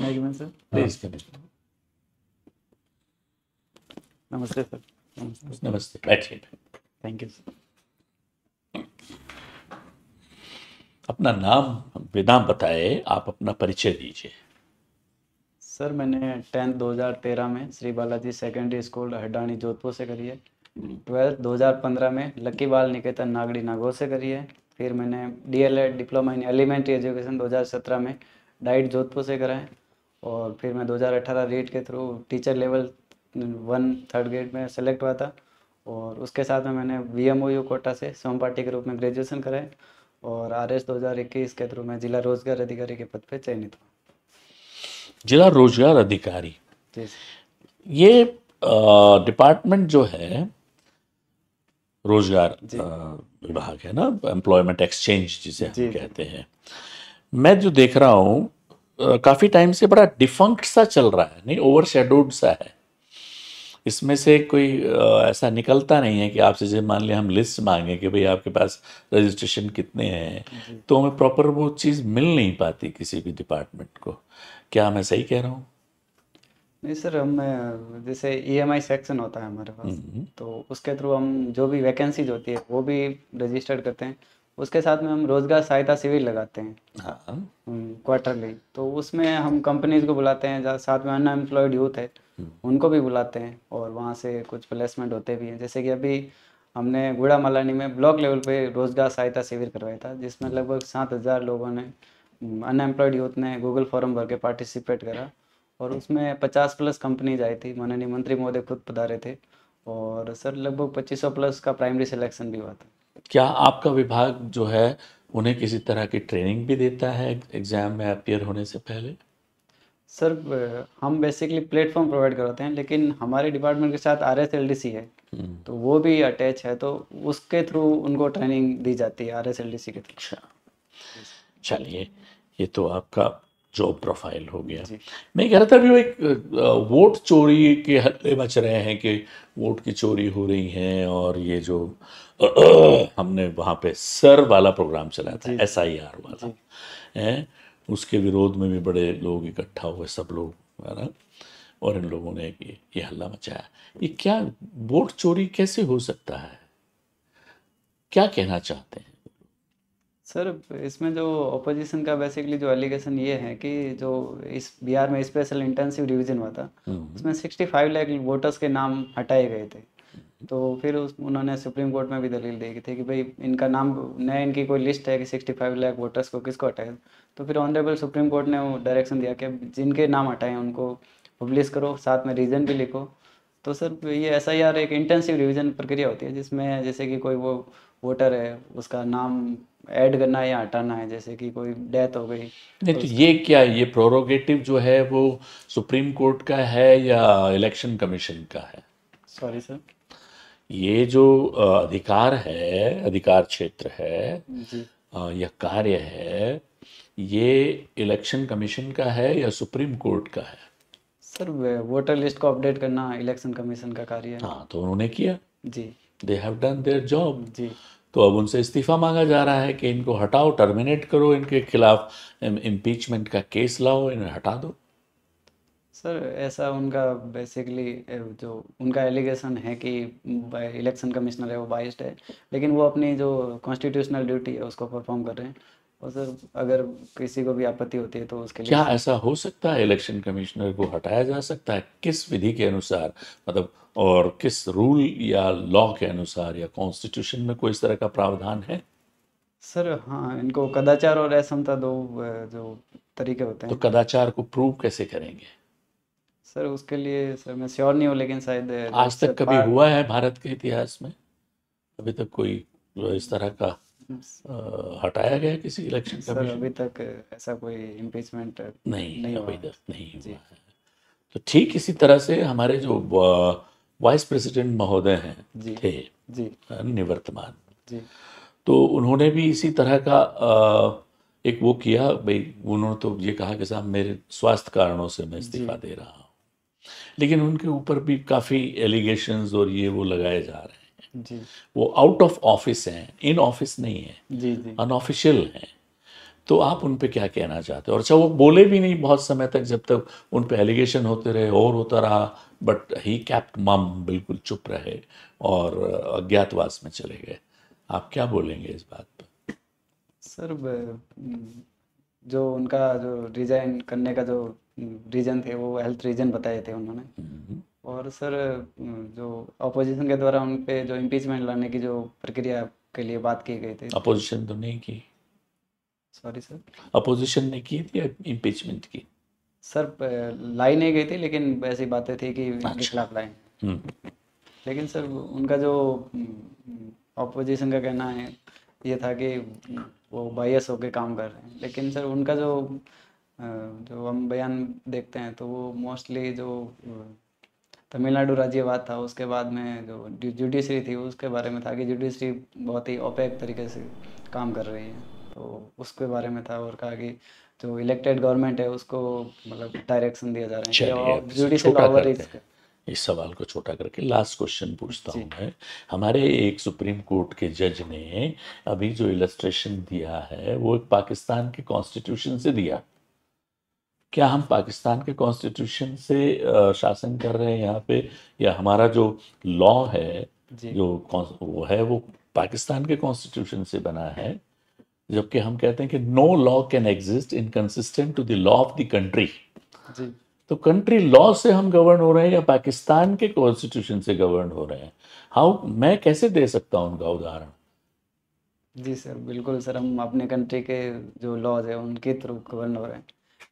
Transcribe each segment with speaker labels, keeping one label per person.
Speaker 1: Sir
Speaker 2: please
Speaker 1: नमस्ते sir.
Speaker 2: नमस्ते, बैठिए।
Speaker 1: Thank you sir.
Speaker 2: अपना नाम बिना बताए आप अपना परिचय दीजिए।
Speaker 1: सर मैंने 10th 2013 में श्री बालाजी सेकेंडरी स्कूल हड्डानी जोधपुर से करी है। 12th 2015 में लक्की बाल निकेतन नागड़ी नागौर से करी है। फिर मैंने DLED diploma in elementary education 2017 में डाइट जोधपुर से करा है। और फिर मैं 2018 रीट के through teacher level 1 3rd grade में सेलेक्ट हुआ था। और उसके साथ में मैंने VMOU कोटा से सोमपाठी के रूप में ग्रेजुएशन करा है। और RS 2021 के थ्रू मैं जिला रोजगार अधिकारी के पद पे चयनित हूँ।
Speaker 2: जिला रोजगार अधिकारी,
Speaker 1: जी सर।
Speaker 2: ये डिपार्टमेंट जो है रोजगार
Speaker 1: जी
Speaker 2: विभाग है ना, एम्प्लॉयमेंट एक्सचेंज जिसे हम
Speaker 1: जी जी
Speaker 2: कहते हैं। मैं जो देख रहा हूँ काफी टाइम से बड़ा डिफंक्ट सा चल रहा है, नहीं ओवर शेडोड सा है। इसमें से कोई ऐसा निकलता नहीं है कि आपसे जैसे मान लिया हम लिस्ट मांगे कि भाई आपके पास रजिस्ट्रेशन कितने हैं,
Speaker 1: जी।
Speaker 2: तो हमें प्रॉपर वो चीज़ मिल नहीं पाती किसी भी डिपार्टमेंट को। क्या मैं सही कह रहा हूँ?
Speaker 1: नहीं सर, हम जैसे EMI सेक्शन होता है हमारे पास, तो उसके थ्रू हम जो भी वैकेंसीज होती है वो भी रजिस्टर्ड करते हैं। उसके साथ में हम रोजगार सहायता शिविर लगाते हैं
Speaker 2: हाँ।
Speaker 1: क्वार्टरली। तो उसमें हम कंपनीज को बुलाते हैं, जहाँ साथ में अनएम्प्लॉयड यूथ है उनको भी बुलाते हैं और वहाँ से कुछ प्लेसमेंट होते भी हैं। जैसे कि अभी हमने गुड़ा मलानी में ब्लॉक लेवल पे रोजगार सहायता शिविर करवाया था, जिसमें लगभग 7,000 लोगों ने अनएम्प्लॉयड यूथ ने गूगल फॉर्म भर के पार्टिसिपेट करा। और उसमें 50+ कंपनीज आई थी, माननीय मंत्री महोदय खुद पधारे थे। और सर लगभग 2500+ का प्राइमरी सिलेक्शन भी हुआ था।
Speaker 2: क्या आपका विभाग जो है उन्हें किसी तरह की ट्रेनिंग भी देता है एग्जाम में अपियर होने से पहले?
Speaker 1: सर हम बेसिकली प्लेटफॉर्म प्रोवाइड करवाते हैं, लेकिन हमारे डिपार्टमेंट के साथ RSLDC है, तो वो भी अटैच है, तो उसके थ्रू उनको ट्रेनिंग दी जाती है RSLDC के थ्रू।
Speaker 2: अच्छा, चलिए, ये तो आपका जॉब प्रोफाइल हो गया।
Speaker 1: जी
Speaker 2: मैं कह रहा था, अभी वो एक वोट चोरी के हल्ले मच रहे हैं कि वोट की चोरी हो रही है, और ये जो हमने वहाँ पे सर वाला प्रोग्राम चलाया था,
Speaker 1: जी जी
Speaker 2: SIR वाला
Speaker 1: जी।
Speaker 2: है, उसके विरोध में भी बड़े लोग इकट्ठा हुए, सब लोग, है ना, और इन लोगों ने ये हल्ला मचाया। ये क्या, वोट चोरी कैसे हो सकता है? क्या कहना चाहते हैं?
Speaker 1: सर इसमें जो ऑपोजिशन का बेसिकली जो एलिगेशन ये है कि जो इस बिहार में स्पेशल इंटेंसिव रिवीजन हुआ था, उसमें 65 लाख वोटर्स के नाम हटाए गए थे। तो फिर उन्होंने सुप्रीम कोर्ट में भी दलील दी थी कि भाई इनका नाम नया, इनकी कोई लिस्ट है कि 65 लाख वोटर्स को किसको हटाए। तो फिर ऑनरेबल सुप्रीम कोर्ट ने वो डायरेक्शन दिया कि जिनके नाम हटाए उनको पब्लिश करो, साथ में रीज़न भी लिखो। तो सर ये SIR एक इंटेंसिव रिवीजन प्रक्रिया होती है, जिसमें जैसे कि कोई वो वोटर है, उसका नाम ऐड करना है या हटाना है, जैसे कि कोई डेथ हो गई
Speaker 2: नहीं,
Speaker 1: तो
Speaker 2: तो
Speaker 1: उसका।
Speaker 2: ये प्रोरोगेटिव जो है वो सुप्रीम कोर्ट का है या इलेक्शन कमीशन का है?
Speaker 1: Sorry sir.
Speaker 2: ये जो अधिकार है, अधिकार क्षेत्र है,
Speaker 1: जी
Speaker 2: या कार्य है, ये इलेक्शन कमीशन का है या सुप्रीम कोर्ट का है?
Speaker 1: सर, वोटर लिस्ट को अपडेट करना इलेक्शन कमीशन का कार्य है।
Speaker 2: हाँ, तो उन्होंने किया,
Speaker 1: जी
Speaker 2: they have done their job.
Speaker 1: जी।
Speaker 2: तो अब उनसे इस्तीफा मांगा जा रहा है कि इनको हटाओ, टर्मिनेट करो, इनके खिलाफ इम्पीचमेंट का केस लाओ, इन्हें हटा दो।
Speaker 1: सर ऐसा उनका बेसिकली जो उनका एलिगेशन है कि इलेक्शन कमिश्नर है वो बाइस्ड है, लेकिन वो अपनी जो कॉन्स्टिट्यूशनल ड्यूटी है उसको परफॉर्म कर रहे हैं। और सर अगर किसी को भी आपत्ति होती है तो उसके लिए।
Speaker 2: क्या ऐसा हो सकता है, इलेक्शन कमिश्नर को हटाया जा सकता है? किस विधि के अनुसार, मतलब, और किस रूल या लॉ के अनुसार, या कॉन्स्टिट्यूशन में कोई इस तरह का प्रावधान है?
Speaker 1: सर हाँ, इनको कदाचार और असमता दो जो तरीके होते
Speaker 2: तो
Speaker 1: हैं।
Speaker 2: कदाचार को प्रूव कैसे करेंगे?
Speaker 1: सर उसके लिए सर मैं श्योर नहीं हूँ, लेकिन शायद जो
Speaker 2: आज तक कभी हुआ है भारत के इतिहास में अभी तक कोई इस तरह का हटाया गया किसी इलेक्शन
Speaker 1: सर
Speaker 2: कमीशन?
Speaker 1: अभी तक ऐसा कोई इम्पीचमेंट
Speaker 2: नहीं,
Speaker 1: नहीं हुआ
Speaker 2: अभी
Speaker 1: है।
Speaker 2: तक नहीं हुआ
Speaker 1: जी
Speaker 2: है। तो ठीक इसी तरह से हमारे जो वाइस प्रेसिडेंट महोदय हैं,
Speaker 1: जी
Speaker 2: थे,
Speaker 1: जी
Speaker 2: निवर्तमान,
Speaker 1: जी
Speaker 2: तो उन्होंने भी इसी तरह का एक वो किया भाई। उन्होंने तो ये कहा कि साहब मेरे स्वास्थ्य कारणों से मैं
Speaker 1: जी
Speaker 2: इस्तीफा दे रहा हूँ, लेकिन उनके ऊपर भी काफ़ी एलिगेशंस और ये वो लगाए जा रहे हैं।
Speaker 1: जी
Speaker 2: वो आउट ऑफ ऑफिस हैं, इन ऑफिस नहीं है,
Speaker 1: जी जी
Speaker 2: अनऑफिशियल हैं। तो आप उन पे क्या कहना चाहते हो? और अच्छा, वो बोले भी नहीं बहुत समय तक, जब तक उन पे एलिगेशन होते रहे और होता रहा, बट ही कैप्ट मम, बिल्कुल चुप रहे और अज्ञातवास में चले गए। आप क्या बोलेंगे इस बात पे?
Speaker 1: सर जो उनका जो रिजाइन करने का जो रीज़न थे वो हेल्थ रीज़न बताए थे उन्होंने। और सर जो अपोजिशन के द्वारा उन पे जो इम्पीचमेंट लाने की जो प्रक्रिया के लिए बात की गई थी।
Speaker 2: अपोजिशन तो नहीं की?
Speaker 1: Sorry sir.
Speaker 2: अपोजिशन ने की थी इम्पीचमेंट की?
Speaker 1: सर लाई नहीं गई थी, लेकिन ऐसी बातें थी कि इनके
Speaker 2: अच्छा।
Speaker 1: खिलाफ लाएं। लेकिन सर उनका जो ऑपोजिशन का कहना है ये था कि वो बायस होकर काम कर रहे हैं। लेकिन सर उनका जो हम बयान देखते हैं तो वो मोस्टली जो तमिलनाडु राज्यवाद था उसके बाद में जो जुडिशरी थी उसके बारे में था कि जुडिशरी बहुत ही ओपेक तरीके से काम कर रही है, तो उसके बारे में था। और कहा कि जो इलेक्टेड गवर्नमेंट है उसको मतलब डायरेक्शन दिया जा रहा है कि
Speaker 2: चलिए, अब इसे
Speaker 1: जुडिशियल
Speaker 2: छोटा
Speaker 1: ओवर
Speaker 2: करते हैं, इस सवाल को छोटा करके लास्ट क्वेश्चन पूछता
Speaker 1: जी
Speaker 2: हूँ मैं। हमारे एक सुप्रीम कोर्ट के जज ने अभी जो इलस्ट्रेशन दिया है वो एक पाकिस्तान के कॉन्स्टिट्यूशन से दिया। क्या हम पाकिस्तान के कॉन्स्टिट्यूशन से शासन कर रहे हैं यहाँ पे, या हमारा जो लॉ है,
Speaker 1: जी
Speaker 2: वो पाकिस्तान के कॉन्स्टिट्यूशन से बना है? जबकि हम कहते हैं कि no law can exist inconsistent to the law of the country.
Speaker 1: जी
Speaker 2: तो कंट्री लॉ से हम गवर्न हो रहे हैं या पाकिस्तान के कॉन्स्टिट्यूशन से गवर्न हो रहे हैं? हाउ, मैं कैसे दे सकता हूँ उनका उदाहरण?
Speaker 1: जी सर, बिल्कुल सर, हम अपने कंट्री के जो लॉज है उनके थ्रू गवर्न हो रहे हैं।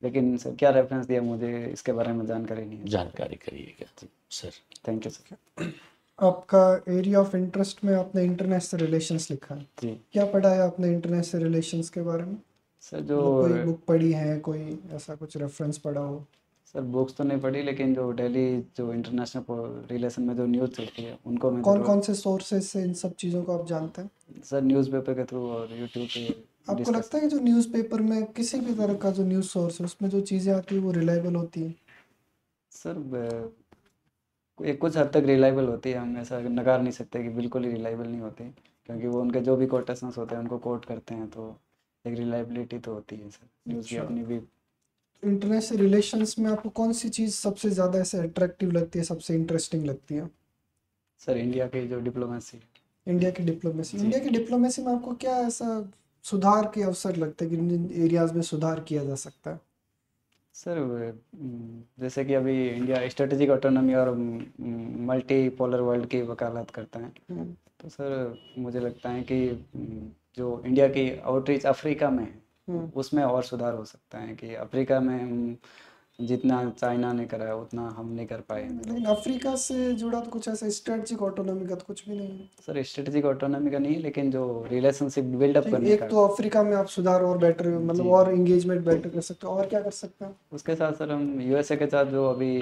Speaker 1: लेकिन सर क्या रेफरेंस दिया, मुझे इसके बारे में जानकारी नहीं है सर।
Speaker 2: जानकारी करिएगा सर।
Speaker 1: Thank you sir.
Speaker 3: आपका एरिया ऑफ इंटरेस्ट में आपने इंटरनेशनल रिलेशंस लिखा है।
Speaker 1: जी
Speaker 3: क्या पढ़ा है आपने इंटरनेशनल रिलेशंस के बारे में?
Speaker 1: सर, जो
Speaker 3: मतलब कोई बुक पढ़ी है, कोई ऐसा कुछ रेफरेंस पढ़ा हो?
Speaker 1: सर बुक्स तो नहीं पढ़ी, लेकिन जो डेली जो इंटरनेशनल रिलेशन में जो न्यूज़ चलती है उनको मैं
Speaker 3: कौन
Speaker 1: जरूर।
Speaker 3: कौन से सोर्सेज से इन सब चीज़ों को आप जानते हैं?
Speaker 1: सर न्यूज़पेपर के थ्रू और यूट्यूब पे
Speaker 3: आपको
Speaker 1: डिस्कस।
Speaker 3: लगता है कि जो न्यूज़पेपर में किसी भी तरह का जो न्यूज़ सोर्स है उसमें जो चीज़ें आती है वो रिलायबल होती हैं?
Speaker 1: सर एक कुछ हद तक रिलायबल होती है, हम ऐसा नकार नहीं सकते कि बिल्कुल ही रिलायबल नहीं होती, क्योंकि वो उनके जो भी कोटेशंस होते हैं उनको कोट करते हैं, तो एक रिलायबिलिटी तो होती है सर न्यूज़ की
Speaker 3: अच्छा,
Speaker 1: अपनी भी।
Speaker 3: इंटरनेशनल रिलेशंस में आपको कौन सी चीज़ सबसे ज़्यादा ऐसे अट्रैक्टिव लगती है, सबसे इंटरेस्टिंग लगती है?
Speaker 1: सर इंडिया की जो डिप्लोमेसी।
Speaker 3: इंडिया की डिप्लोमेसी।
Speaker 1: जी
Speaker 3: इंडिया की डिप्लोमेसी में आपको क्या ऐसा सुधार के अवसर लगते हैं कि इन एरियाज में सुधार किया जा सकता है?
Speaker 1: सर जैसे कि अभी इंडिया स्ट्रेटेजिक ऑटोनॉमी और मल्टी पोलर वर्ल्ड की वकालत करता है,
Speaker 3: हम्म,
Speaker 1: तो सर मुझे लगता है कि जो इंडिया की आउटरीच अफ्रीका में है
Speaker 3: हम्म।
Speaker 1: उसमें और सुधार हो सकता है कि अफ्रीका में हम जितना चाइना ने करा है उतना हम नहीं कर पाए।
Speaker 3: लेकिन अफ्रीका से जुड़ा तो कुछ ऐसा स्ट्रेटजिक ऑटोनॉमी का तो कुछ भी नहीं है।
Speaker 1: सर स्ट्रेटेजिक ऑटोनॉमी का नहीं है, लेकिन जो रिलेशनशिप बिल्डअप
Speaker 3: ठीक,
Speaker 1: करने
Speaker 3: एक
Speaker 1: का।
Speaker 3: तो अफ्रीका में आप सुधार और बेटर मतलब
Speaker 1: जी
Speaker 3: और एंगेजमेंट बेटर कर सकते हो, और क्या कर सकते हैं?
Speaker 1: उसके साथ सर हम यूएसए के साथ जो अभी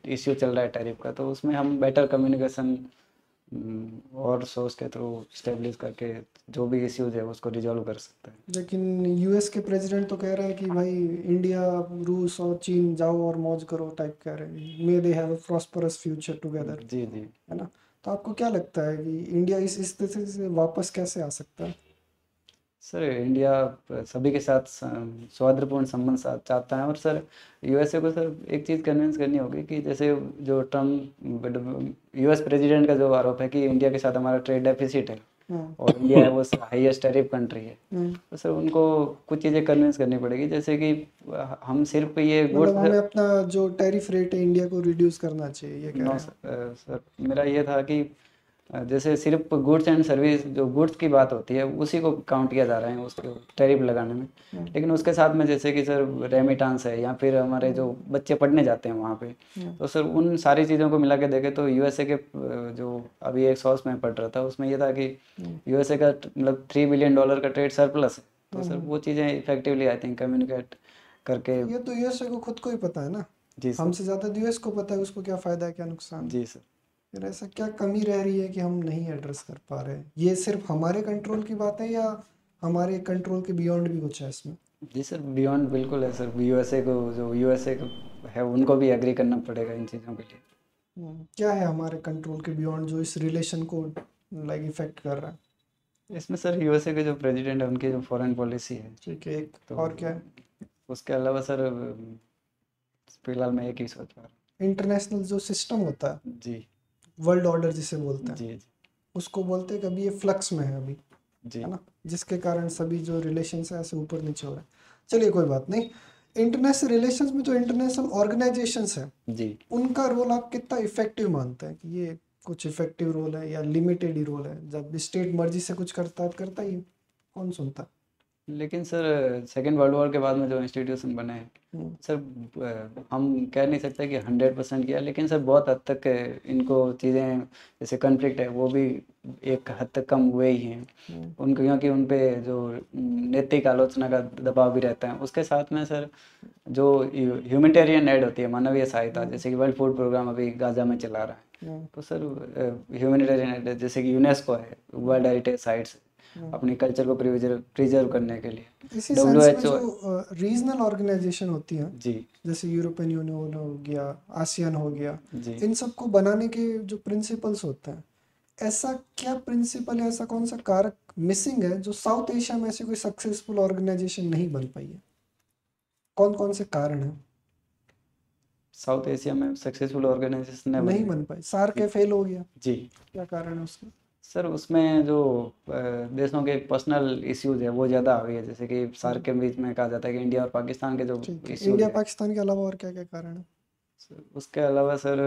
Speaker 1: इश्यू चल रहा है टैरिफ का, तो उसमें हम बेटर कम्युनिकेशन और सोर्स के थ्रू स्टेब्लिश करके जो भी इश्यूज है उसको रिजॉल्व कर सकते हैं।
Speaker 3: लेकिन यूएस के प्रेसिडेंट तो कह रहे हैं कि भाई इंडिया, रूस और चीन जाओ और मौज करो टाइप कह रहे हैं, may they have a prosperous future together,
Speaker 1: जी जी
Speaker 3: है ना? तो आपको क्या लगता है कि इंडिया इस स्थिति से वापस कैसे आ सकता है?
Speaker 1: सर इंडिया सभी के साथ सौहार्दपूर्ण संबंध चाहता है, और सर यूएसए को सर एक चीज़ कन्विंस करनी होगी कि जैसे जो ट्रम्प यूएस प्रेसिडेंट का जो आरोप है कि इंडिया के साथ हमारा ट्रेड डेफिसिट है
Speaker 3: हम्म,
Speaker 1: और इंडिया है वो हाईएस्ट टैरिफ कंट्री है,
Speaker 3: हम्म।
Speaker 1: तो सर उनको कुछ चीज़ें कन्विंस करनी पड़ेगी, जैसे कि हम सिर्फ ये
Speaker 3: मतलब
Speaker 1: गुड्स।
Speaker 3: हमें अपना जो टैरिफ रेट है इंडिया को रिड्यूस करना चाहिए, ये कह
Speaker 1: नो
Speaker 3: रहे हैं?
Speaker 1: सर, मेरा ये था कि जैसे सिर्फ गुड्स एंड सर्विस जो गुड्स की बात होती है उसी को काउंट किया जा रहा है उसको टैरिफ लगाने में।
Speaker 3: हम्म,
Speaker 1: लेकिन उसके साथ में जैसे कि सर रेमिटांस है या फिर हमारे जो बच्चे पढ़ने जाते हैं वहाँ पे,
Speaker 3: हम्म,
Speaker 1: तो सर उन सारी चीज़ों को मिला के देखें तो यूएसए के जो अभी एक सोर्स में पढ़ रहा था उसमें ये था कि
Speaker 3: हम्म,
Speaker 1: यूएसए का मतलब $3 बिलियन का ट्रेड सरप्लस है, तो सर
Speaker 3: हम्म।
Speaker 1: वो चीज़ें इफेक्टिवली आई थिंक कम्युनिकेट करके।
Speaker 3: ये तो यूएसए को खुद को ही पता है ना,
Speaker 1: जी सर।
Speaker 3: हमसे ज़्यादा यूएस को पता है उसको क्या फ़ायदा है क्या नुकसान है।
Speaker 1: जी सर।
Speaker 3: फिर ऐसा क्या कमी रह रही है कि हम नहीं एड्रेस कर पा रहे हैं? ये सिर्फ हमारे कंट्रोल की बात है या हमारे कंट्रोल के बियॉन्ड भी कुछ है इसमें?
Speaker 1: जी सर, बियॉन्ड बिल्कुल है सर, यूएसए को जो यूएसए है उनको भी एग्री करना पड़ेगा इन चीज़ों के लिए।
Speaker 3: क्या है हमारे कंट्रोल के बियॉन्ड जो इस रिलेशन को लाइक इफेक्ट कर रहा है?
Speaker 1: इसमें सर यूएसए के जो प्रेसिडेंट है उनकी जो फॉरेन पॉलिसी है,
Speaker 3: ठीक है, एक
Speaker 1: तो
Speaker 3: और क्या है?
Speaker 1: उसके अलावा सर फिलहाल मैं एक ही सोच पा रहा
Speaker 3: इंटरनेशनल जो सिस्टम होता है,
Speaker 1: हूँ। जी
Speaker 3: वर्ल्ड ऑर्डर जिसे बोलते हैं,
Speaker 1: जी जी
Speaker 3: उसको बोलते हैं कि अभी ये फ्लक्स में है अभी,
Speaker 1: जी
Speaker 3: है ना, जिसके कारण सभी जो रिलेशंस है ऐसे ऊपर नीचे हो रहे हैं। चलिए कोई बात नहीं। इंटरनेशनल रिलेशंस में जो इंटरनेशनल ऑर्गेनाइजेशंस है,
Speaker 1: जी।
Speaker 3: उनका रोल आप कितना इफेक्टिव मानते हैं कि ये कुछ इफेक्टिव रोल है या लिमिटेड ही रोल है? जब स्टेट मर्जी से कुछ करता है तो करता ही है, कौन सुनता है?
Speaker 1: लेकिन सर सेकेंड वर्ल्ड वॉर के बाद में जो इंस्टीट्यूशन बने हैं
Speaker 3: हम्म,
Speaker 1: सर, हम कह नहीं सकते कि 100% किया, लेकिन सर बहुत हद तक इनको चीज़ें जैसे कन्फ्लिक्ट है वो भी एक हद तक कम हुए ही हैं
Speaker 3: हम्म,
Speaker 1: उनको, क्योंकि उन पे जो नैतिक आलोचना का दबाव भी रहता है। उसके साथ में सर जो ह्यूमैनिटेरियन एड होती है, मानवीय सहायता, जैसे कि वर्ल्ड फूड प्रोग्राम अभी गाजा में चला रहा है,
Speaker 3: हम्म,
Speaker 1: तो सर ह्यूमैनिटेरियन एड जैसे कि यूनेस्को है, वर्ल्ड हेरिटेज साइट्स
Speaker 3: हम्म।
Speaker 1: अपनी कल्चर को प्रिजर्व करने के लिए,
Speaker 3: इसी
Speaker 1: डब्ल्यू
Speaker 3: सेंस में
Speaker 1: एच ओ।
Speaker 3: जो रीजनल ऑर्गेनाइजेशन होती हैं,
Speaker 1: जी
Speaker 3: जैसे यूरोपियन यूनियन हो गया, आसियान हो गया,
Speaker 1: जी
Speaker 3: इन सबको बनाने के जो प्रिंसिपल्स होते हैं, ऐसा क्या प्रिंसिपल है, ऐसा कौन सा कारक मिसिंग है जो साउथ एशिया में ऐसी कोई सक्सेसफुल ऑर्गेनाइजेशन नहीं बन पाई है? कौन कौन से कारण हैं?
Speaker 1: साउथ एशिया में सक्सेसफुल ऑर्गेनाइजेशन है
Speaker 3: नहीं
Speaker 1: बन
Speaker 3: बन पाई, सार्क
Speaker 1: जी
Speaker 3: फेल हो गया,
Speaker 1: जी।
Speaker 3: क्या कारण है उसका?
Speaker 1: सर उसमें जो देशों के पर्सनल इश्यूज है वो ज़्यादा आ गई है, जैसे कि सार्क
Speaker 3: हम्म,
Speaker 1: के बीच में कहा जाता है कि इंडिया और पाकिस्तान के जो
Speaker 3: ठीक है,
Speaker 1: इश्यूज
Speaker 3: इंडिया
Speaker 1: है।
Speaker 3: पाकिस्तान के अलावा और क्या क्या कारण है?
Speaker 1: उसके अलावा सर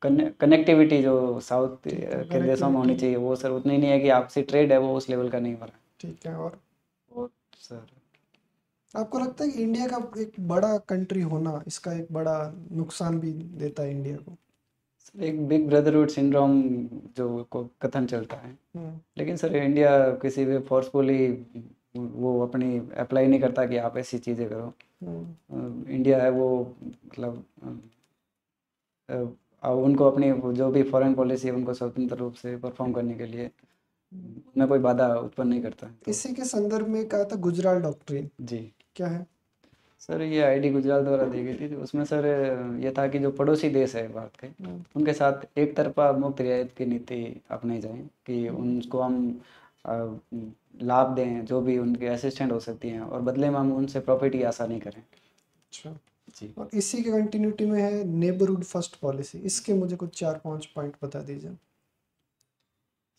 Speaker 1: कनेक्टिविटी जो साउथ
Speaker 3: ठीक है,
Speaker 1: के देशों में होनी
Speaker 3: कनेक्टिविटी,
Speaker 1: चाहिए वो सर उतनी नहीं है, कि आपसी ट्रेड है वो उस लेवल का नहीं हो रहा
Speaker 3: ठीक है। और
Speaker 1: है वो सर।
Speaker 3: आपको लगता है कि इंडिया का एक बड़ा कंट्री होना इसका एक बड़ा नुकसान भी देता है इंडिया को?
Speaker 1: सर एक बिग ब्रदरहुड सिंड्रोम जो को कथन चलता है,
Speaker 3: हम्म,
Speaker 1: लेकिन सर इंडिया किसी भी फोर्सफुली वो अपनी अप्लाई नहीं करता कि आप ऐसी चीज़ें करो।
Speaker 3: हम्म,
Speaker 1: इंडिया है वो मतलब उनको अपनी जो भी फॉरेन पॉलिसी है उनको स्वतंत्र रूप से परफॉर्म करने के लिए
Speaker 3: हम्म।
Speaker 1: उनमें कोई बाधा उत्पन्न नहीं करता है, तो
Speaker 3: इसी के संदर्भ में कहा था गुजराल डॉक्ट्रिन,
Speaker 1: जी।
Speaker 3: क्या है?
Speaker 1: सर ये आईडी गुजराल द्वारा दी गई थी, तो उसमें सर ये था कि जो पड़ोसी देश है भारत के,
Speaker 3: हम्म,
Speaker 1: उनके साथ एक तरफा मुक्त रियायत की नीति अपनाई जाए, कि
Speaker 3: हम्म,
Speaker 1: उनको हम अ, लाभ दें जो भी उनके असिस्टेंट हो सकती हैं, और बदले में हम उनसे प्रॉफिट की आशा नहीं करें।
Speaker 3: अच्छा।
Speaker 1: जी
Speaker 3: और इसी के कंटिन्यूटी में है नेबरहुड फर्स्ट पॉलिसी, इसके मुझे कुछ 4-5 पॉइंट बता दीजिए।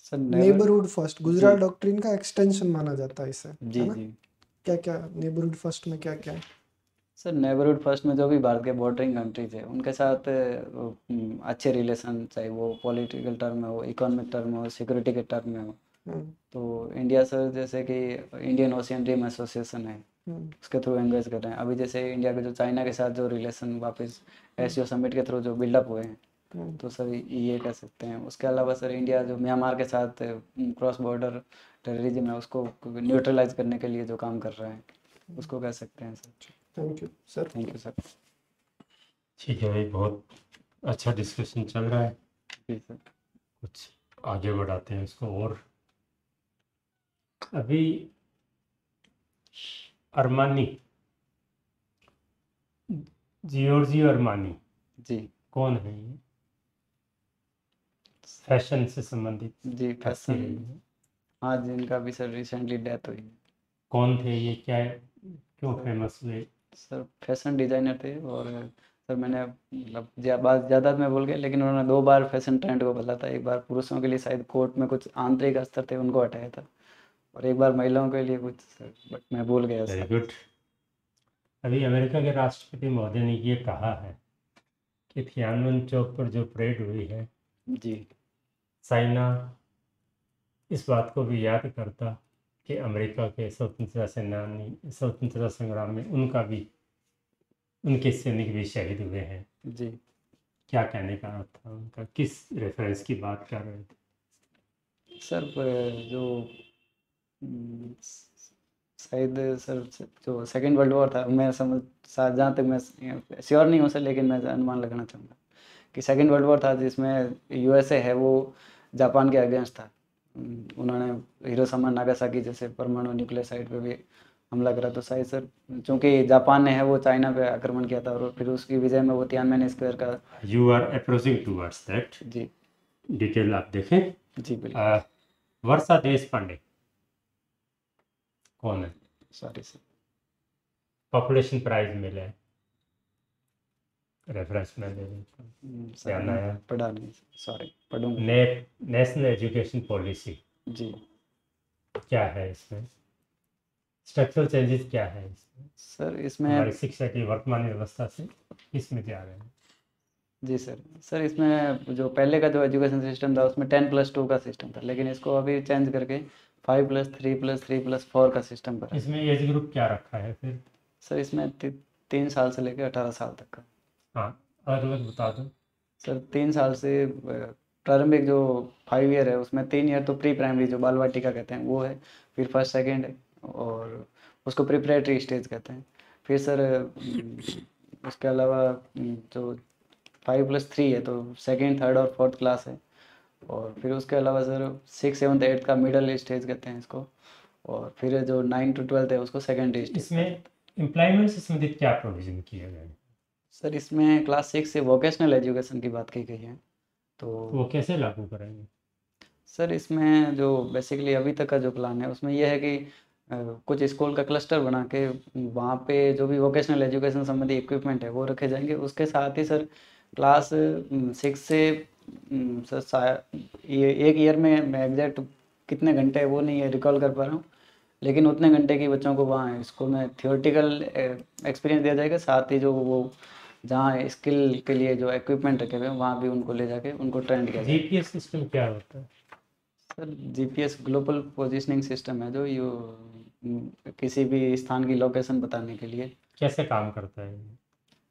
Speaker 1: सर नेबर
Speaker 3: नेबरहुड फर्स्ट
Speaker 1: जी
Speaker 3: गुजराल डॉक्ट्रिन का एक्सटेंशन माना जाता है इसे,
Speaker 1: जी
Speaker 3: है ना?
Speaker 1: जी।
Speaker 3: क्या क्या नेबरहुड फर्स्ट में क्या क्या है?
Speaker 1: सर नेबरहुड फर्स्ट में जो भी भारत के बॉर्डरिंग कंट्रीज है उनके साथ अच्छे रिलेशन, चाहे वो पॉलिटिकल टर्म में हो, इकोनॉमिक टर्म में हो, सिक्योरिटी के टर्म में हो।
Speaker 3: हम्म,
Speaker 1: तो इंडिया सर जैसे कि इंडियन ओशियन रिम एसोसिएशन है,
Speaker 3: हम्म,
Speaker 1: उसके थ्रू एंगेज कर रहे हैं। अभी जैसे इंडिया के जो चाइना के साथ जो रिलेशन वापस
Speaker 3: हम्म,
Speaker 1: एससीओ समिट के थ्रू जो बिल्डअप हुए हैं,
Speaker 3: हम्म,
Speaker 1: तो सर ये कह सकते हैं। उसके अलावा सर इंडिया जो म्यांमार के साथ क्रॉस बॉर्डर टेररिज्म है उसको न्यूट्रलाइज करने के लिए जो काम कर रहा है, उसको कह सकते हैं sir.
Speaker 3: Thank you sir.
Speaker 1: Thank you sir.
Speaker 4: ठीक है भाई, बहुत अच्छा डिस्कशन चल रहा है।
Speaker 1: जी सर।
Speaker 4: कुछ आगे बढ़ाते हैं इसको। और अभी अरमानी, जियोर्जियो अरमानी
Speaker 1: जी
Speaker 4: कौन है ये? फैशन से संबंधित
Speaker 1: जी
Speaker 4: व्यक्ति
Speaker 1: फैशन,
Speaker 4: है ये?
Speaker 1: हाँ जिनका भी सर रिसेंटली डेथ हुई है।
Speaker 4: कौन थे ये, क्या क्यों फेमस हुए?
Speaker 1: सर फैशन डिजाइनर थे, और सर मैंने मतलब बात ज़्यादा मैं बोल गया, लेकिन उन्होंने 2 बार फैशन ट्रेंड को बदला था। एक बार पुरुषों के लिए शायद कोट में कुछ आंतरिक अस्तर थे उनको हटाया था, और एक बार महिलाओं के लिए कुछ सर, बट मैं भूल गया
Speaker 4: वेरी
Speaker 1: सर।
Speaker 4: गुड। अभी अमेरिका के राष्ट्रपति महोदय ने ये कहा है कि थियानवन चौक पर जो परेड हुई है,
Speaker 1: जी
Speaker 4: चाइना इस बात को भी याद करता कि अमेरिका के स्वतंत्रता सेनानी स्वतंत्रता संग्राम में उनके सैनिक भी शहीद हुए हैं।
Speaker 1: जी।
Speaker 4: क्या कहने का अर्थ था उनका, किस रेफरेंस की बात कर रहे थे?
Speaker 1: सर जो शायद सर जो सेकेंड वर्ल्ड वॉर था, मैं समझ जहाँ तक मैं श्योर नहीं हूँ सर, लेकिन मैं अनुमान लगाना चाहूँगा कि सेकेंड वर्ल्ड वॉर था जिसमें यूएसए है वो जापान के अगेंस्ट था। उन्होंने हिरोशिमा नागासाकी जैसे परमाणु न्यूक्लियर साइट पे भी हमला करा, तो शायद सर चूँकि जापान ने है वो चाइना पे आक्रमण किया था, और फिर उसकी विजय में वो तियानमेन स्क्वायर का।
Speaker 4: You are approaching towards that.
Speaker 1: जी
Speaker 4: डिटेल आप देखें।
Speaker 1: जी बिल्कुल।
Speaker 4: वर्षा देश पांडे कौन है?
Speaker 1: सॉरी सर,
Speaker 4: पॉपुलेशन प्राइज मिला है, रेफरेंस में दे दें।
Speaker 1: सर
Speaker 4: ध्यान आया?
Speaker 1: पढ़ा नहीं, सॉरी पढ़ूंगा।
Speaker 4: नेशनल एजुकेशन पॉलिसी
Speaker 1: जी
Speaker 4: क्या है इसमें? स्ट्रक्चरल चेंजेस क्या है इसमें?
Speaker 1: सर इसमें
Speaker 4: हमारी शिक्षा की वर्तमान व्यवस्था से किसमें जा रहे हैं?
Speaker 1: जी सर इसमें जो पहले का जो एजुकेशन सिस्टम था उसमें 10+2 का सिस्टम था, लेकिन इसको अभी चेंज करके 5+3+3+4 का सिस्टम करा है।
Speaker 4: इसमें एज ग्रुप क्या रखा है फिर?
Speaker 1: सर इसमें 3 साल से लेकर 18 साल तक का।
Speaker 4: हाँ, अलग अलग बता दो।
Speaker 1: सर 3 साल से प्रारंभिक जो 5 ईयर है उसमें 3 ईयर तो प्री प्राइमरी जो बाल वाटिका कहते हैं वो है, फिर फर्स्ट सेकंड है और उसको प्रिपरेटरी स्टेज कहते हैं। फिर सर उसके अलावा जो 5+3 है तो सेकंड, थर्ड और फोर्थ क्लास है। और फिर उसके अलावा सर 6, 7, 8 का मिडल स्टेज कहते हैं इसको। और फिर जो 9 to 12 है उसको सेकेंडरी स्टेज।
Speaker 4: इसमें एम्प्लॉयमेंट से संबंधित क्या प्रोविजन किए गए हैं?
Speaker 1: सर इसमें क्लास 6 से वोकेशनल एजुकेशन की बात की गई है। तो
Speaker 4: वो कैसे लागू करेंगे?
Speaker 1: सर इसमें जो बेसिकली अभी तक का जो प्लान है उसमें यह है कि कुछ स्कूल का क्लस्टर बना के वहाँ पे जो भी वोकेशनल एजुकेशन संबंधी इक्विपमेंट है वो रखे जाएंगे। उसके साथ ही सर क्लास 6 से सर ये एक ईयर में मैं एग्जैक्ट कितने घंटे वो नहीं है रिकॉल कर पा रहा हूँ, लेकिन उतने घंटे की बच्चों को वहाँ स्कूल में थियोरेटिकल एक्सपीरियंस दिया जाएगा। साथ ही जो वो जहाँ स्किल के लिए जो इक्विपमेंट रखे हुए हैं वहाँ भी उनको ले जाके उनको ट्रेंड किया जाएगा।
Speaker 4: जीपीएस सिस्टम क्या होता है?
Speaker 1: Sir GPS global positioning system है जो किसी भी स्थान की लोकेशन बताने के लिए।
Speaker 4: कैसे काम करता है?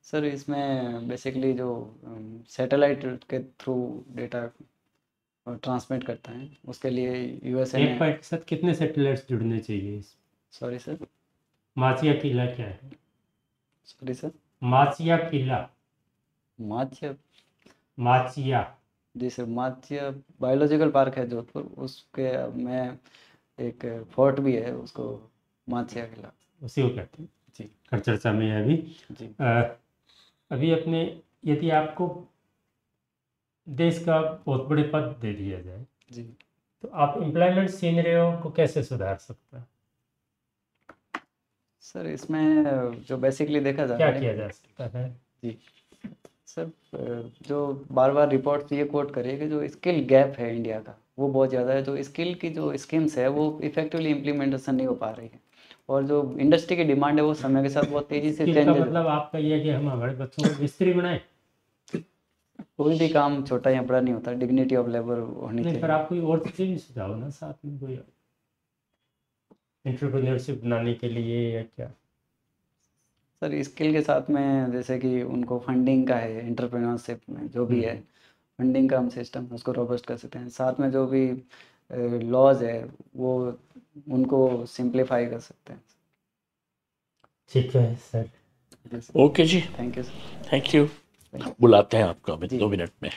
Speaker 1: सर इसमें बेसिकली जो सैटेलाइट के थ्रू डेटा ट्रांसमिट करता है उसके लिए यूएसए
Speaker 4: एक
Speaker 1: ने।
Speaker 4: पॉइंट के साथ कितने सैटेलाइट्स जुड़ने चाहिए?
Speaker 1: सॉरी सर,
Speaker 4: माचिया किला क्या है?
Speaker 1: सॉरी सर,
Speaker 4: माचिया किला,
Speaker 1: माच्या,
Speaker 4: माचिया
Speaker 1: जी सर माच्या बायोलॉजिकल पार्क है जोधपुर, उसके में एक फोर्ट भी है उसको माच्या किला।
Speaker 4: उसी को कहते हैं
Speaker 1: जी
Speaker 4: हर चर्चा में है अभी।
Speaker 1: जी
Speaker 4: अभी अपने यदि आपको देश का बहुत बड़े पद दे दिया जाए
Speaker 1: जी
Speaker 4: तो आप एम्प्लॉयमेंट सीनरियो को कैसे सुधार सकते हैं?
Speaker 1: सर इसमें जो बेसिकली देखा
Speaker 4: क्या
Speaker 1: जाता है
Speaker 4: किया जा सकता है?
Speaker 1: जी सर जो बार बार रिपोर्ट ये कोट करे कि जो स्किल गैप है इंडिया का वो बहुत ज़्यादा है। जो स्किल की जो स्कीम्स है वो इफेक्टिवली इम्प्लीमेंटेशन नहीं हो पा रही है और जो इंडस्ट्री की डिमांड है वो समय के साथ बहुत तेज़ी से
Speaker 4: स्किल का
Speaker 1: चेंज।
Speaker 4: मतलब आपका ये है कि हम हमारे बच्चों को मिस्त्री बनाए?
Speaker 1: कोई भी काम छोटा या बड़ा नहीं होता, डिग्निटी ऑफ लेबर होनी
Speaker 4: नहीं, पर
Speaker 1: चाहिए।
Speaker 4: आप कोई और चीज़ भी सुझाओ ना साथ में, कोई एंटरप्रेन्योरशिप बनाने के लिए या क्या?
Speaker 1: सर स्किल के साथ में जैसे कि उनको फंडिंग का है, एंटरप्रेन्योरशिप में जो भी है फंडिंग का हम सिस्टम उसको रोबस्ट कर सकते हैं। साथ में जो भी लॉज है वो उनको सिंप्लीफाई कर सकते हैं।
Speaker 4: ठीक है सर।
Speaker 2: ओके जी,
Speaker 1: thank you sir.
Speaker 2: Thank you. बुलाते हैं आपको अभी
Speaker 1: जी।
Speaker 2: 2 मिनट में।